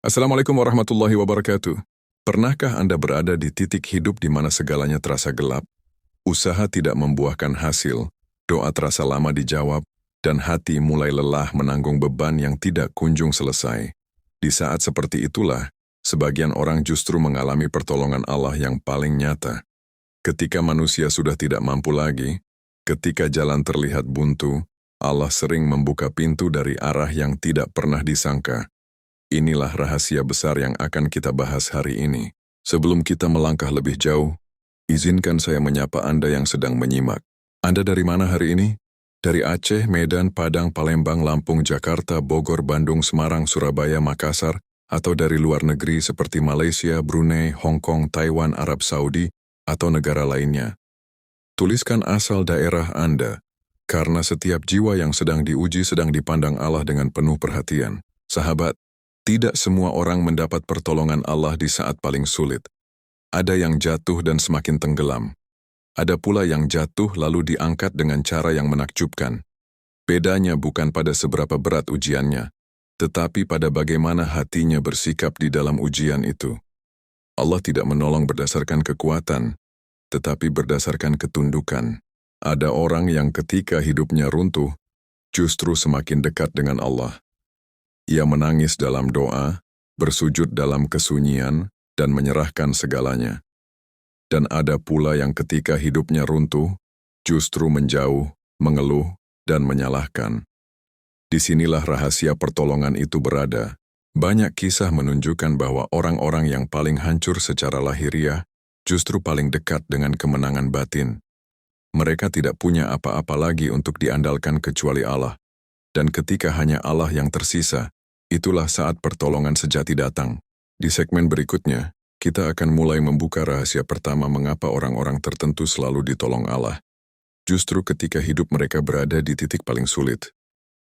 Assalamualaikum warahmatullahi wabarakatuh. Pernahkah Anda berada di titik hidup di mana segalanya terasa gelap, usaha tidak membuahkan hasil, doa terasa lama dijawab, dan hati mulai lelah menanggung beban yang tidak kunjung selesai? Di saat seperti itulah, sebagian orang justru mengalami pertolongan Allah yang paling nyata. Ketika manusia sudah tidak mampu lagi, ketika jalan terlihat buntu, Allah sering membuka pintu dari arah yang tidak pernah disangka. Inilah rahasia besar yang akan kita bahas hari ini. Sebelum kita melangkah lebih jauh, izinkan saya menyapa Anda yang sedang menyimak. Anda dari mana hari ini? Dari Aceh, Medan, Padang, Palembang, Lampung, Jakarta, Bogor, Bandung, Semarang, Surabaya, Makassar, atau dari luar negeri seperti Malaysia, Brunei, Hong Kong, Taiwan, Arab Saudi, atau negara lainnya. Tuliskan asal daerah Anda, karena setiap jiwa yang sedang diuji sedang dipandang Allah dengan penuh perhatian. Sahabat, tidak semua orang mendapat pertolongan Allah di saat paling sulit. Ada yang jatuh dan semakin tenggelam. Ada pula yang jatuh lalu diangkat dengan cara yang menakjubkan. Bedanya bukan pada seberapa berat ujiannya, tetapi pada bagaimana hatinya bersikap di dalam ujian itu. Allah tidak menolong berdasarkan kekuatan, tetapi berdasarkan ketundukan. Ada orang yang ketika hidupnya runtuh, justru semakin dekat dengan Allah. Ia menangis dalam doa, bersujud dalam kesunyian, dan menyerahkan segalanya. Dan ada pula yang ketika hidupnya runtuh, justru menjauh, mengeluh, dan menyalahkan. Disinilah rahasia pertolongan itu berada. Banyak kisah menunjukkan bahwa orang-orang yang paling hancur secara lahiriah, justru paling dekat dengan kemenangan batin. Mereka tidak punya apa-apa lagi untuk diandalkan kecuali Allah. Dan ketika hanya Allah yang tersisa, itulah saat pertolongan sejati datang. Di segmen berikutnya, kita akan mulai membuka rahasia pertama mengapa orang-orang tertentu selalu ditolong Allah. Justru ketika hidup mereka berada di titik paling sulit.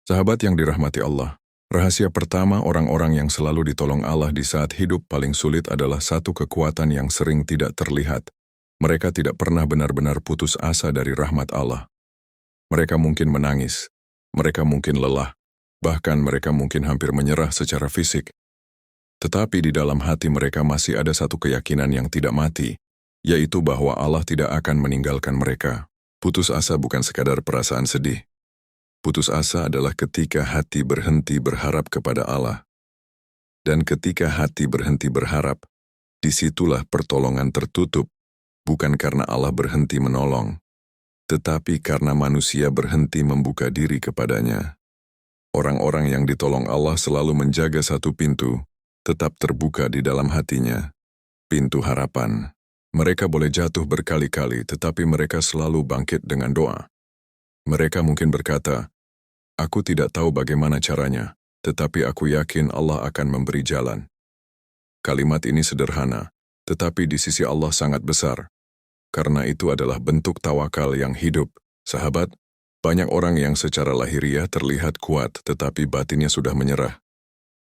Sahabat yang dirahmati Allah, rahasia pertama orang-orang yang selalu ditolong Allah di saat hidup paling sulit adalah satu kekuatan yang sering tidak terlihat. Mereka tidak pernah benar-benar putus asa dari rahmat Allah. Mereka mungkin menangis, mereka mungkin lelah, bahkan mereka mungkin hampir menyerah secara fisik. Tetapi di dalam hati mereka masih ada satu keyakinan yang tidak mati, yaitu bahwa Allah tidak akan meninggalkan mereka. Putus asa bukan sekadar perasaan sedih. Putus asa adalah ketika hati berhenti berharap kepada Allah. Dan ketika hati berhenti berharap, disitulah pertolongan tertutup, bukan karena Allah berhenti menolong, tetapi karena manusia berhenti membuka diri kepadanya. Orang-orang yang ditolong Allah selalu menjaga satu pintu, tetap terbuka di dalam hatinya. Pintu harapan. Mereka boleh jatuh berkali-kali, tetapi mereka selalu bangkit dengan doa. Mereka mungkin berkata, "Aku tidak tahu bagaimana caranya, tetapi aku yakin Allah akan memberi jalan." Kalimat ini sederhana, tetapi di sisi Allah sangat besar. Karena itu adalah bentuk tawakal yang hidup. Sahabat, banyak orang yang secara lahiriah terlihat kuat, tetapi batinnya sudah menyerah.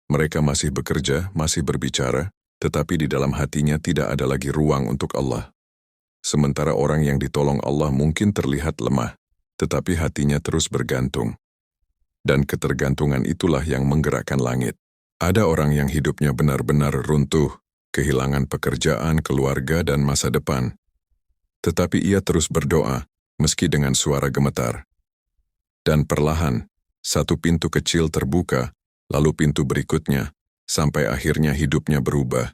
Mereka masih bekerja, masih berbicara, tetapi di dalam hatinya tidak ada lagi ruang untuk Allah. Sementara orang yang ditolong Allah mungkin terlihat lemah, tetapi hatinya terus bergantung. Dan ketergantungan itulah yang menggerakkan langit. Ada orang yang hidupnya benar-benar runtuh, kehilangan pekerjaan, keluarga, dan masa depan. Tetapi ia terus berdoa, meski dengan suara gemetar. Dan perlahan, satu pintu kecil terbuka, lalu pintu berikutnya, sampai akhirnya hidupnya berubah.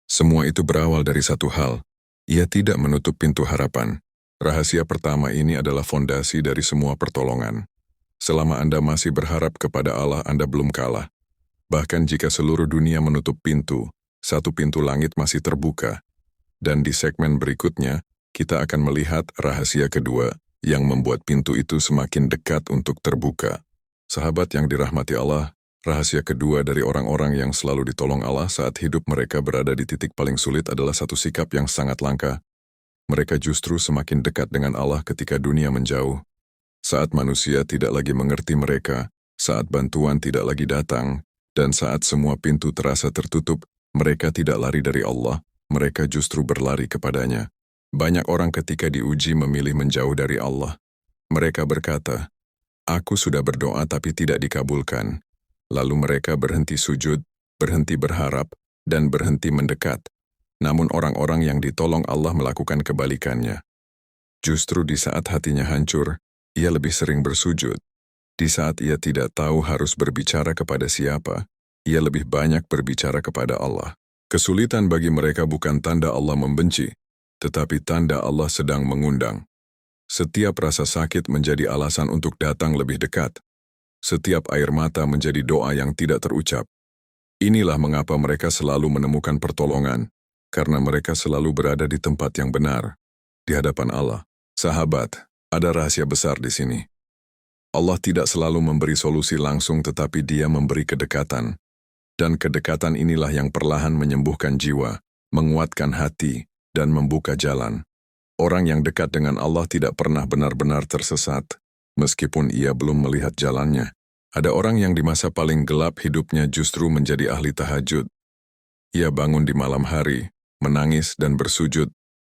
Semua itu berawal dari satu hal. Ia tidak menutup pintu harapan. Rahasia pertama ini adalah fondasi dari semua pertolongan. Selama Anda masih berharap kepada Allah, Anda belum kalah. Bahkan jika seluruh dunia menutup pintu, satu pintu langit masih terbuka. Dan di segmen berikutnya, kita akan melihat rahasia kedua yang membuat pintu itu semakin dekat untuk terbuka. Sahabat yang dirahmati Allah, rahasia kedua dari orang-orang yang selalu ditolong Allah saat hidup mereka berada di titik paling sulit adalah satu sikap yang sangat langka. Mereka justru semakin dekat dengan Allah ketika dunia menjauh. Saat manusia tidak lagi mengerti mereka, saat bantuan tidak lagi datang, dan saat semua pintu terasa tertutup, mereka tidak lari dari Allah, mereka justru berlari kepadanya. Banyak orang ketika diuji memilih menjauh dari Allah. Mereka berkata, "Aku sudah berdoa tapi tidak dikabulkan." Lalu mereka berhenti sujud, berhenti berharap, dan berhenti mendekat. Namun orang-orang yang ditolong Allah melakukan kebalikannya. Justru di saat hatinya hancur, ia lebih sering bersujud. Di saat ia tidak tahu harus berbicara kepada siapa, ia lebih banyak berbicara kepada Allah. Kesulitan bagi mereka bukan tanda Allah membenci, tetapi tanda Allah sedang mengundang. Setiap rasa sakit menjadi alasan untuk datang lebih dekat. Setiap air mata menjadi doa yang tidak terucap. Inilah mengapa mereka selalu menemukan pertolongan, karena mereka selalu berada di tempat yang benar, di hadapan Allah. Sahabat, ada rahasia besar di sini. Allah tidak selalu memberi solusi langsung, tetapi Dia memberi kedekatan. Dan kedekatan inilah yang perlahan menyembuhkan jiwa, menguatkan hati, dan membuka jalan. Orang yang dekat dengan Allah tidak pernah benar-benar tersesat, meskipun ia belum melihat jalannya. Ada orang yang di masa paling gelap hidupnya justru menjadi ahli tahajud. Ia bangun di malam hari, menangis dan bersujud,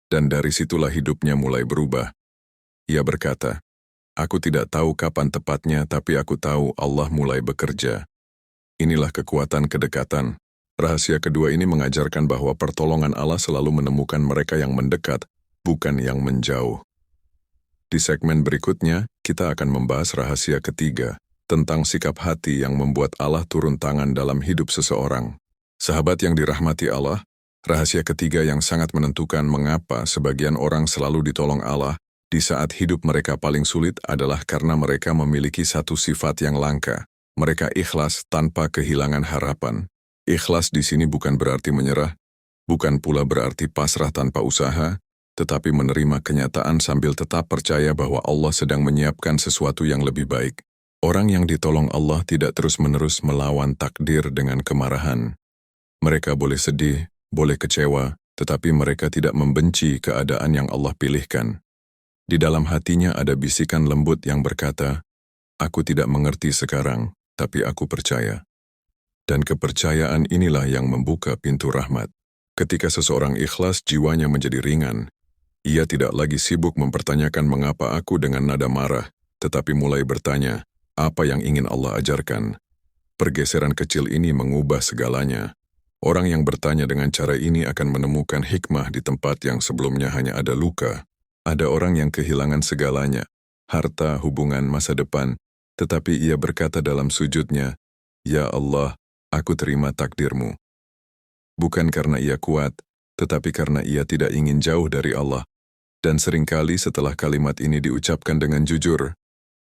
dan dari situlah hidupnya mulai berubah. Ia berkata, "Aku tidak tahu kapan tepatnya, tapi aku tahu Allah mulai bekerja." Inilah kekuatan kedekatan. Rahasia kedua ini mengajarkan bahwa pertolongan Allah selalu menemukan mereka yang mendekat, bukan yang menjauh. Di segmen berikutnya, kita akan membahas rahasia ketiga, tentang sikap hati yang membuat Allah turun tangan dalam hidup seseorang. Sahabat yang dirahmati Allah, rahasia ketiga yang sangat menentukan mengapa sebagian orang selalu ditolong Allah di saat hidup mereka paling sulit adalah karena mereka memiliki satu sifat yang langka. Mereka ikhlas tanpa kehilangan harapan. Ikhlas di sini bukan berarti menyerah, bukan pula berarti pasrah tanpa usaha, tetapi menerima kenyataan sambil tetap percaya bahwa Allah sedang menyiapkan sesuatu yang lebih baik. Orang yang ditolong Allah tidak terus-menerus melawan takdir dengan kemarahan. Mereka boleh sedih, boleh kecewa, tetapi mereka tidak membenci keadaan yang Allah pilihkan. Di dalam hatinya ada bisikan lembut yang berkata, "Aku tidak mengerti sekarang, tapi aku percaya." Dan kepercayaan inilah yang membuka pintu rahmat. Ketika seseorang ikhlas, jiwanya menjadi ringan. Ia tidak lagi sibuk mempertanyakan mengapa aku dengan nada marah, tetapi mulai bertanya, apa yang ingin Allah ajarkan? Pergeseran kecil ini mengubah segalanya. Orang yang bertanya dengan cara ini akan menemukan hikmah di tempat yang sebelumnya hanya ada luka. Ada orang yang kehilangan segalanya, harta, hubungan, masa depan, tetapi ia berkata dalam sujudnya, "Ya Allah, aku terima takdir-Mu." Bukan karena ia kuat, tetapi karena ia tidak ingin jauh dari Allah. Dan seringkali setelah kalimat ini diucapkan dengan jujur,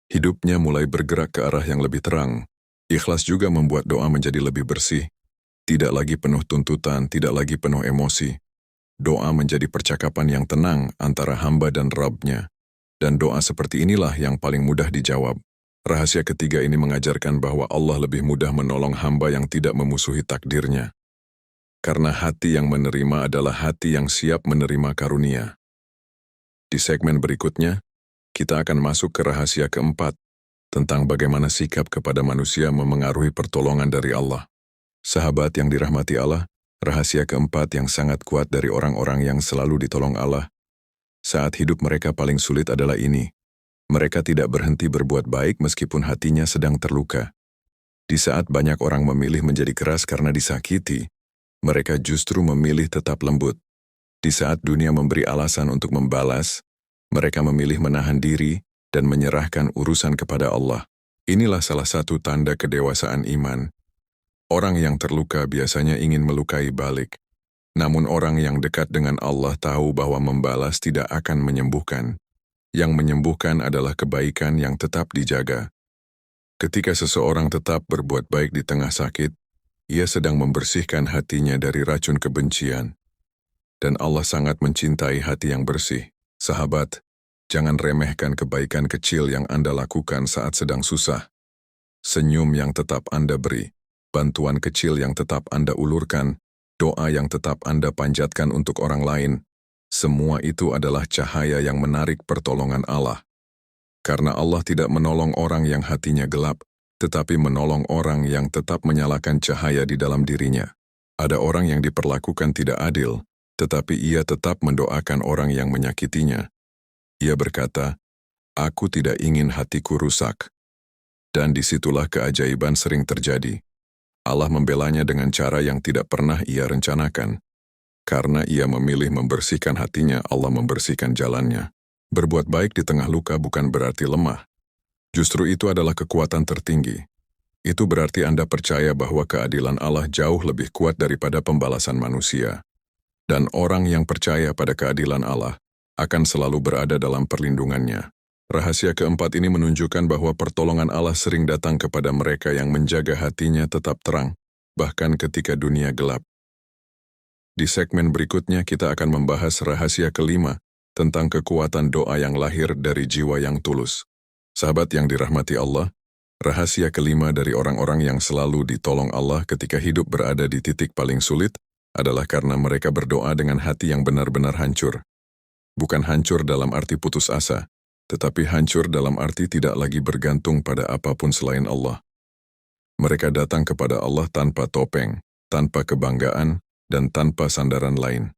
hidupnya mulai bergerak ke arah yang lebih terang. Ikhlas juga membuat doa menjadi lebih bersih. Tidak lagi penuh tuntutan, tidak lagi penuh emosi. Doa menjadi percakapan yang tenang antara hamba dan Rabb-Nya. Dan doa seperti inilah yang paling mudah dijawab. Rahasia ketiga ini mengajarkan bahwa Allah lebih mudah menolong hamba yang tidak memusuhi takdirnya. Karena hati yang menerima adalah hati yang siap menerima karunia. Di segmen berikutnya, kita akan masuk ke rahasia keempat, tentang bagaimana sikap kepada manusia memengaruhi pertolongan dari Allah. Sahabat yang dirahmati Allah, rahasia keempat yang sangat kuat dari orang-orang yang selalu ditolong Allah saat hidup mereka paling sulit adalah ini. Mereka tidak berhenti berbuat baik meskipun hatinya sedang terluka. Di saat banyak orang memilih menjadi keras karena disakiti, mereka justru memilih tetap lembut. Di saat dunia memberi alasan untuk membalas, mereka memilih menahan diri dan menyerahkan urusan kepada Allah. Inilah salah satu tanda kedewasaan iman. Orang yang terluka biasanya ingin melukai balik. Namun orang yang dekat dengan Allah tahu bahwa membalas tidak akan menyembuhkan. Yang menyembuhkan adalah kebaikan yang tetap dijaga. Ketika seseorang tetap berbuat baik di tengah sakit, ia sedang membersihkan hatinya dari racun kebencian. Dan Allah sangat mencintai hati yang bersih. Sahabat, jangan remehkan kebaikan kecil yang Anda lakukan saat sedang susah. Senyum yang tetap Anda beri. Bantuan kecil yang tetap Anda ulurkan, doa yang tetap Anda panjatkan untuk orang lain, semua itu adalah cahaya yang menarik pertolongan Allah. Karena Allah tidak menolong orang yang hatinya gelap, tetapi menolong orang yang tetap menyalakan cahaya di dalam dirinya. Ada orang yang diperlakukan tidak adil, tetapi ia tetap mendoakan orang yang menyakitinya. Ia berkata, "Aku tidak ingin hatiku rusak." Dan disitulah keajaiban sering terjadi. Allah membelanya dengan cara yang tidak pernah ia rencanakan. Karena ia memilih membersihkan hatinya, Allah membersihkan jalannya. Berbuat baik di tengah luka bukan berarti lemah. Justru itu adalah kekuatan tertinggi. Itu berarti Anda percaya bahwa keadilan Allah jauh lebih kuat daripada pembalasan manusia. Dan orang yang percaya pada keadilan Allah akan selalu berada dalam perlindungannya. Rahasia keempat ini menunjukkan bahwa pertolongan Allah sering datang kepada mereka yang menjaga hatinya tetap terang, bahkan ketika dunia gelap. Di segmen berikutnya kita akan membahas rahasia kelima tentang kekuatan doa yang lahir dari jiwa yang tulus. Sahabat yang dirahmati Allah, rahasia kelima dari orang-orang yang selalu ditolong Allah ketika hidup berada di titik paling sulit adalah karena mereka berdoa dengan hati yang benar-benar hancur. Bukan hancur dalam arti putus asa, tetapi hancur dalam arti tidak lagi bergantung pada apapun selain Allah. Mereka datang kepada Allah tanpa topeng, tanpa kebanggaan, dan tanpa sandaran lain.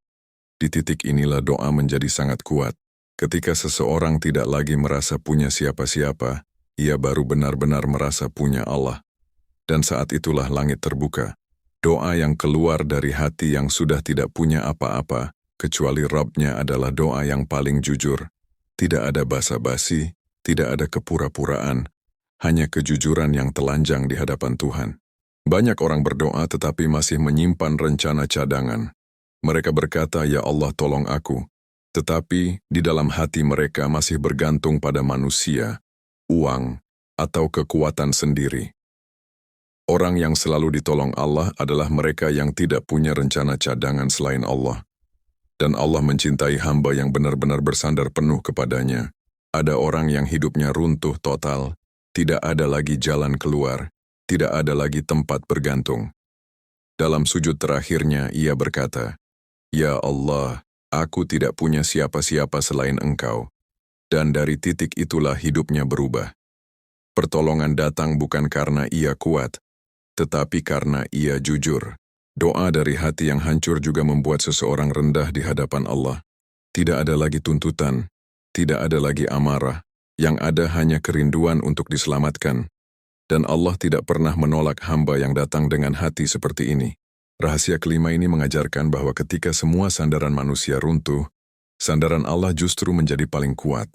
Di titik inilah doa menjadi sangat kuat. Ketika seseorang tidak lagi merasa punya siapa-siapa, ia baru benar-benar merasa punya Allah. Dan saat itulah langit terbuka. Doa yang keluar dari hati yang sudah tidak punya apa-apa, kecuali Rabb-nya adalah doa yang paling jujur. Tidak ada basa-basi, tidak ada kepura-puraan, hanya kejujuran yang telanjang di hadapan Tuhan. Banyak orang berdoa tetapi masih menyimpan rencana cadangan. Mereka berkata, "Ya Allah, tolong aku." Tetapi di dalam hati mereka masih bergantung pada manusia, uang, atau kekuatan sendiri. Orang yang selalu ditolong Allah adalah mereka yang tidak punya rencana cadangan selain Allah. Dan Allah mencintai hamba yang benar-benar bersandar penuh kepadanya. Ada orang yang hidupnya runtuh total, tidak ada lagi jalan keluar, tidak ada lagi tempat bergantung. Dalam sujud terakhirnya ia berkata, "Ya Allah, aku tidak punya siapa-siapa selain Engkau." Dan dari titik itulah hidupnya berubah. Pertolongan datang bukan karena ia kuat, tetapi karena ia jujur. Doa dari hati yang hancur juga membuat seseorang rendah di hadapan Allah. Tidak ada lagi tuntutan, tidak ada lagi amarah, yang ada hanya kerinduan untuk diselamatkan. Dan Allah tidak pernah menolak hamba yang datang dengan hati seperti ini. Rahasia kelima ini mengajarkan bahwa ketika semua sandaran manusia runtuh, sandaran Allah justru menjadi paling kuat.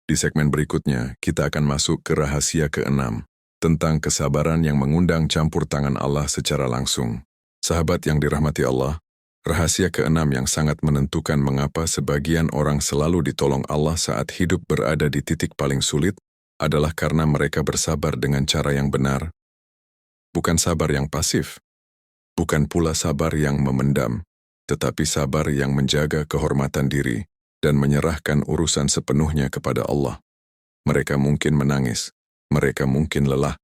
Di segmen berikutnya, kita akan masuk ke rahasia keenam, tentang kesabaran yang mengundang campur tangan Allah secara langsung. Sahabat yang dirahmati Allah, rahasia keenam yang sangat menentukan mengapa sebagian orang selalu ditolong Allah saat hidup berada di titik paling sulit adalah karena mereka bersabar dengan cara yang benar. Bukan sabar yang pasif, bukan pula sabar yang memendam, tetapi sabar yang menjaga kehormatan diri dan menyerahkan urusan sepenuhnya kepada Allah. Mereka mungkin menangis, mereka mungkin lelah,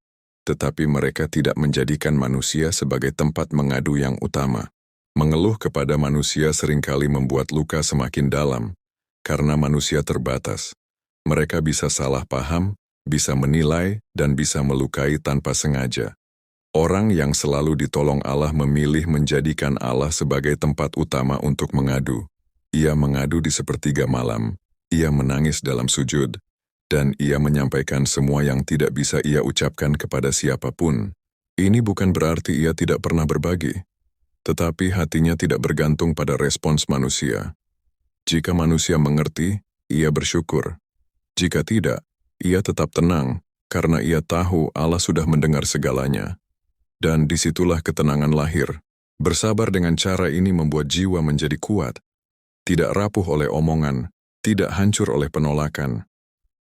tetapi mereka tidak menjadikan manusia sebagai tempat mengadu yang utama. Mengeluh kepada manusia seringkali membuat luka semakin dalam, karena manusia terbatas. Mereka bisa salah paham, bisa menilai, dan bisa melukai tanpa sengaja. Orang yang selalu ditolong Allah memilih menjadikan Allah sebagai tempat utama untuk mengadu. Ia mengadu di sepertiga malam, ia menangis dalam sujud, dan ia menyampaikan semua yang tidak bisa ia ucapkan kepada siapapun. Ini bukan berarti ia tidak pernah berbagi, tetapi hatinya tidak bergantung pada respons manusia. Jika manusia mengerti, ia bersyukur. Jika tidak, ia tetap tenang, karena ia tahu Allah sudah mendengar segalanya. Dan disitulah ketenangan lahir. Bersabar dengan cara ini membuat jiwa menjadi kuat, tidak rapuh oleh omongan, tidak hancur oleh penolakan.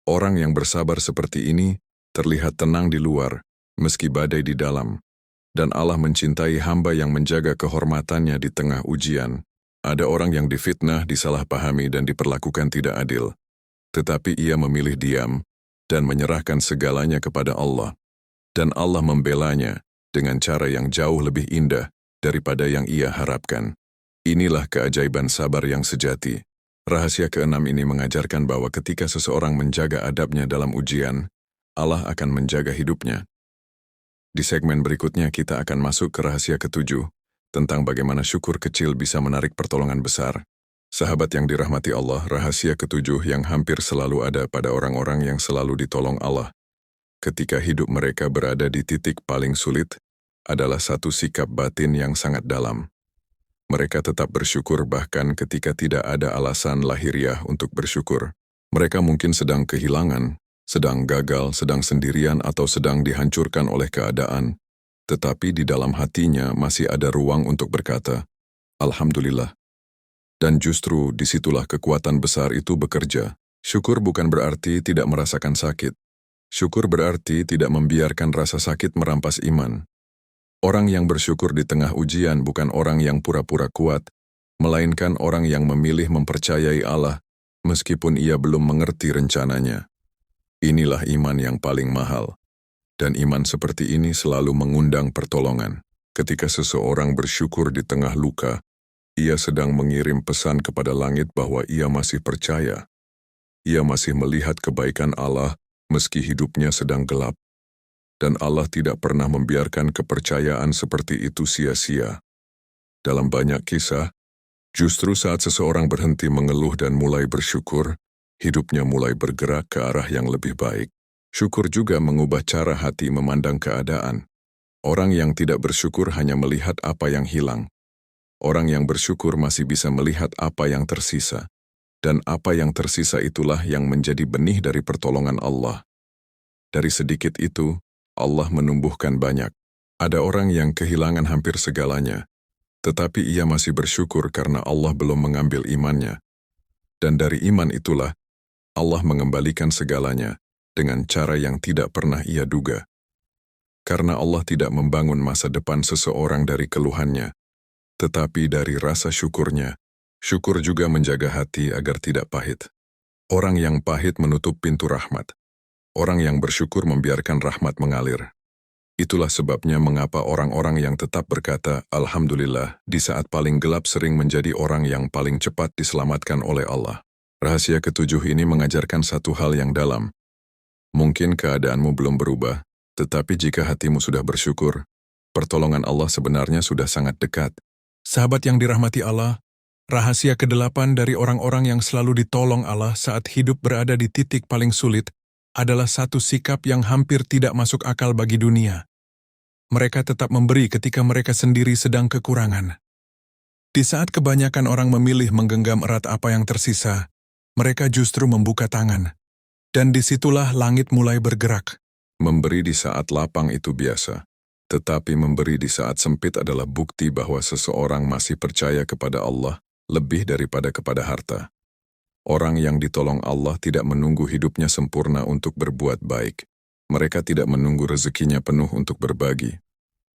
Orang yang bersabar seperti ini terlihat tenang di luar, meski badai di dalam. Dan Allah mencintai hamba yang menjaga kehormatannya di tengah ujian. Ada orang yang difitnah, disalahpahami, dan diperlakukan tidak adil. Tetapi ia memilih diam dan menyerahkan segalanya kepada Allah. Dan Allah membelanya dengan cara yang jauh lebih indah daripada yang ia harapkan. Inilah keajaiban sabar yang sejati. Rahasia keenam ini mengajarkan bahwa ketika seseorang menjaga adabnya dalam ujian, Allah akan menjaga hidupnya. Di segmen berikutnya kita akan masuk ke rahasia ketujuh, tentang bagaimana syukur kecil bisa menarik pertolongan besar. Sahabat yang dirahmati Allah, rahasia ketujuh yang hampir selalu ada pada orang-orang yang selalu ditolong Allah. Ketika hidup mereka berada di titik paling sulit, adalah satu sikap batin yang sangat dalam. Mereka tetap bersyukur bahkan ketika tidak ada alasan lahiriah untuk bersyukur. Mereka mungkin sedang kehilangan, sedang gagal, sedang sendirian atau sedang dihancurkan oleh keadaan. Tetapi di dalam hatinya masih ada ruang untuk berkata, Alhamdulillah. Dan justru disitulah kekuatan besar itu bekerja. Syukur bukan berarti tidak merasakan sakit. Syukur berarti tidak membiarkan rasa sakit merampas iman. Orang yang bersyukur di tengah ujian bukan orang yang pura-pura kuat, melainkan orang yang memilih mempercayai Allah, meskipun ia belum mengerti rencananya. Inilah iman yang paling mahal. Dan iman seperti ini selalu mengundang pertolongan. Ketika seseorang bersyukur di tengah luka, ia sedang mengirim pesan kepada langit bahwa ia masih percaya. Ia masih melihat kebaikan Allah meski hidupnya sedang gelap. Dan Allah tidak pernah membiarkan kepercayaan seperti itu sia-sia. Dalam banyak kisah, justru saat seseorang berhenti mengeluh dan mulai bersyukur, hidupnya mulai bergerak ke arah yang lebih baik. Syukur juga mengubah cara hati memandang keadaan. Orang yang tidak bersyukur hanya melihat apa yang hilang. Orang yang bersyukur masih bisa melihat apa yang tersisa. Dan apa yang tersisa itulah yang menjadi benih dari pertolongan Allah. Dari sedikit itu, Allah menumbuhkan banyak. Ada orang yang kehilangan hampir segalanya, tetapi ia masih bersyukur karena Allah belum mengambil imannya. Dan dari iman itulah, Allah mengembalikan segalanya dengan cara yang tidak pernah ia duga. Karena Allah tidak membangun masa depan seseorang dari keluhannya, tetapi dari rasa syukurnya. Syukur juga menjaga hati agar tidak pahit. Orang yang pahit menutup pintu rahmat. Orang yang bersyukur membiarkan rahmat mengalir. Itulah sebabnya mengapa orang-orang yang tetap berkata, Alhamdulillah, di saat paling gelap sering menjadi orang yang paling cepat diselamatkan oleh Allah. Rahasia ketujuh ini mengajarkan satu hal yang dalam. Mungkin keadaanmu belum berubah, tetapi jika hatimu sudah bersyukur, pertolongan Allah sebenarnya sudah sangat dekat. Sahabat yang dirahmati Allah, rahasia ke-8 dari orang-orang yang selalu ditolong Allah saat hidup berada di titik paling sulit adalah satu sikap yang hampir tidak masuk akal bagi dunia. Mereka tetap memberi ketika mereka sendiri sedang kekurangan. Di saat kebanyakan orang memilih menggenggam erat apa yang tersisa, mereka justru membuka tangan. Dan disitulah langit mulai bergerak. Memberi di saat lapang itu biasa. Tetapi memberi di saat sempit adalah bukti bahwa seseorang masih percaya kepada Allah lebih daripada kepada harta. Orang yang ditolong Allah tidak menunggu hidupnya sempurna untuk berbuat baik. Mereka tidak menunggu rezekinya penuh untuk berbagi.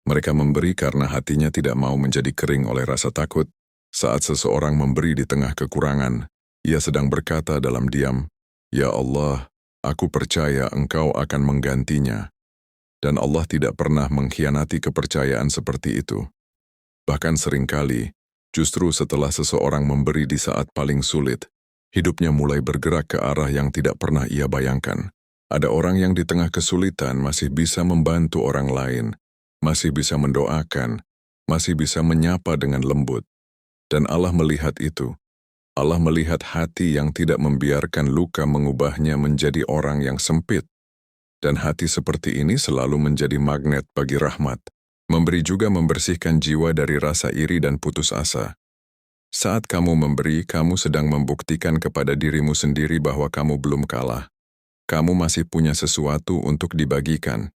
Mereka memberi karena hatinya tidak mau menjadi kering oleh rasa takut. Saat seseorang memberi di tengah kekurangan, ia sedang berkata dalam diam, Ya Allah, aku percaya Engkau akan menggantinya. Dan Allah tidak pernah mengkhianati kepercayaan seperti itu. Bahkan seringkali, justru setelah seseorang memberi di saat paling sulit, hidupnya mulai bergerak ke arah yang tidak pernah ia bayangkan. Ada orang yang di tengah kesulitan masih bisa membantu orang lain, masih bisa mendoakan, masih bisa menyapa dengan lembut. Dan Allah melihat itu. Allah melihat hati yang tidak membiarkan luka mengubahnya menjadi orang yang sempit. Dan hati seperti ini selalu menjadi magnet bagi rahmat. Memberi juga membersihkan jiwa dari rasa iri dan putus asa. Saat kamu memberi, kamu sedang membuktikan kepada dirimu sendiri bahwa kamu belum kalah. Kamu masih punya sesuatu untuk dibagikan.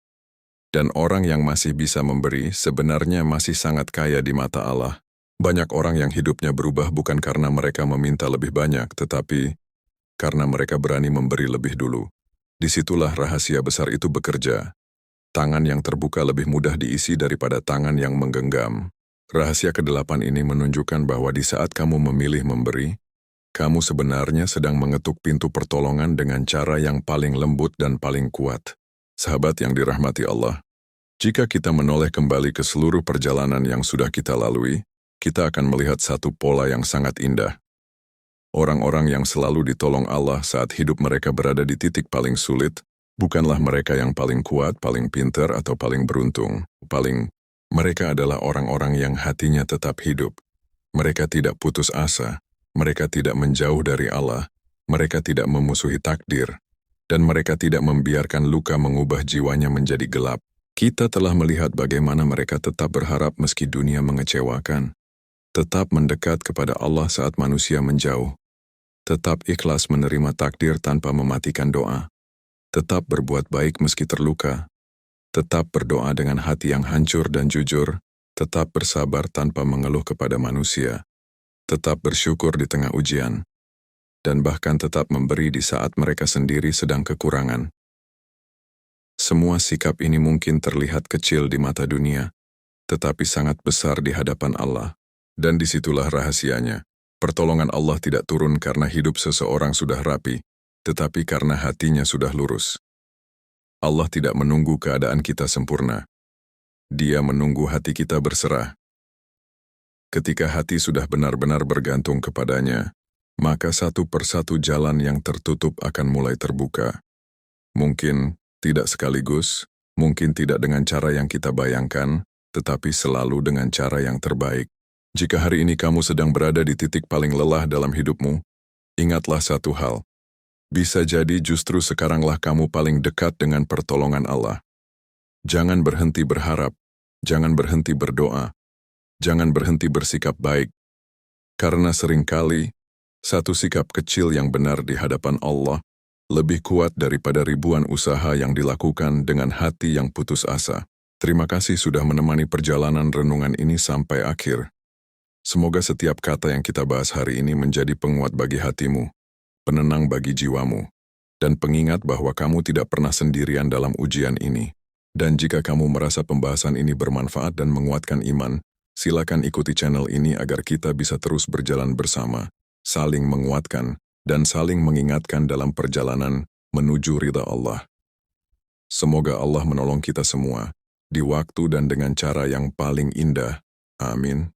Dan orang yang masih bisa memberi sebenarnya masih sangat kaya di mata Allah. Banyak orang yang hidupnya berubah bukan karena mereka meminta lebih banyak, tetapi karena mereka berani memberi lebih dulu. Disitulah rahasia besar itu bekerja. Tangan yang terbuka lebih mudah diisi daripada tangan yang menggenggam. Rahasia ke-8 ini menunjukkan bahwa di saat kamu memilih memberi, kamu sebenarnya sedang mengetuk pintu pertolongan dengan cara yang paling lembut dan paling kuat. Sahabat yang dirahmati Allah, jika kita menoleh kembali ke seluruh perjalanan yang sudah kita lalui, kita akan melihat satu pola yang sangat indah. Orang-orang yang selalu ditolong Allah saat hidup mereka berada di titik paling sulit, bukanlah mereka yang paling kuat, paling pintar, atau paling beruntung. Mereka adalah orang-orang yang hatinya tetap hidup. Mereka tidak putus asa, mereka tidak menjauh dari Allah, mereka tidak memusuhi takdir, dan mereka tidak membiarkan luka mengubah jiwanya menjadi gelap. Kita telah melihat bagaimana mereka tetap berharap meski dunia mengecewakan, tetap mendekat kepada Allah saat manusia menjauh, tetap ikhlas menerima takdir tanpa mematikan doa, tetap berbuat baik meski terluka, tetap berdoa dengan hati yang hancur dan jujur, tetap bersabar tanpa mengeluh kepada manusia, tetap bersyukur di tengah ujian, dan bahkan tetap memberi di saat mereka sendiri sedang kekurangan. Semua sikap ini mungkin terlihat kecil di mata dunia, tetapi sangat besar di hadapan Allah. Dan disitulah rahasianya. Pertolongan Allah tidak turun karena hidup seseorang sudah rapi, tetapi karena hatinya sudah lurus. Allah tidak menunggu keadaan kita sempurna. Dia menunggu hati kita berserah. Ketika hati sudah benar-benar bergantung kepadanya, maka satu persatu jalan yang tertutup akan mulai terbuka. Mungkin tidak sekaligus, mungkin tidak dengan cara yang kita bayangkan, tetapi selalu dengan cara yang terbaik. Jika hari ini kamu sedang berada di titik paling lelah dalam hidupmu, ingatlah satu hal. Bisa jadi justru sekaranglah kamu paling dekat dengan pertolongan Allah. Jangan berhenti berharap, jangan berhenti berdoa, jangan berhenti bersikap baik. Karena seringkali, satu sikap kecil yang benar di hadapan Allah lebih kuat daripada ribuan usaha yang dilakukan dengan hati yang putus asa. Terima kasih sudah menemani perjalanan renungan ini sampai akhir. Semoga setiap kata yang kita bahas hari ini menjadi penguat bagi hatimu, penenang bagi jiwamu, dan pengingat bahwa kamu tidak pernah sendirian dalam ujian ini. Dan jika kamu merasa pembahasan ini bermanfaat dan menguatkan iman, silakan ikuti channel ini agar kita bisa terus berjalan bersama, saling menguatkan, dan saling mengingatkan dalam perjalanan menuju ridha Allah. Semoga Allah menolong kita semua, di waktu dan dengan cara yang paling indah. Amin.